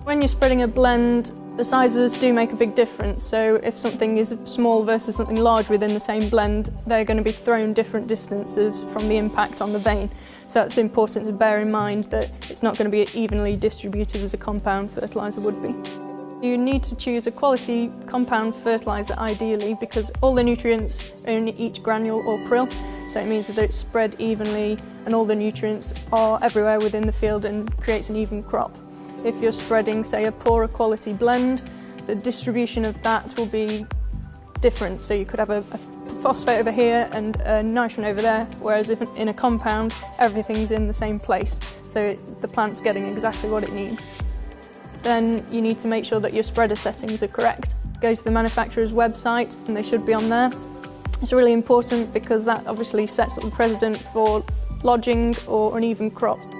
When you're spreading a blend, the sizes do make a big difference. So if something is small versus something large within the same blend, they're going to be thrown different distances from the impact on the vein. So it's important to bear in mind that it's not going to be evenly distributed as a compound fertiliser would be. You need to choose a quality compound fertiliser ideally, because all the nutrients are in each granule or prill, so it means that it's spread evenly and all the nutrients are everywhere within the field and creates an even crop. If you're spreading, say, a poorer quality blend, the distribution of that will be different. So you could have a phosphate over here and a nitrogen over there, whereas if in a compound, everything's in the same place. So the plant's getting exactly what it needs. Then you need to make sure that your spreader settings are correct. Go to the manufacturer's website and they should be on there. It's really important because that obviously sets up the precedent for lodging or uneven crops.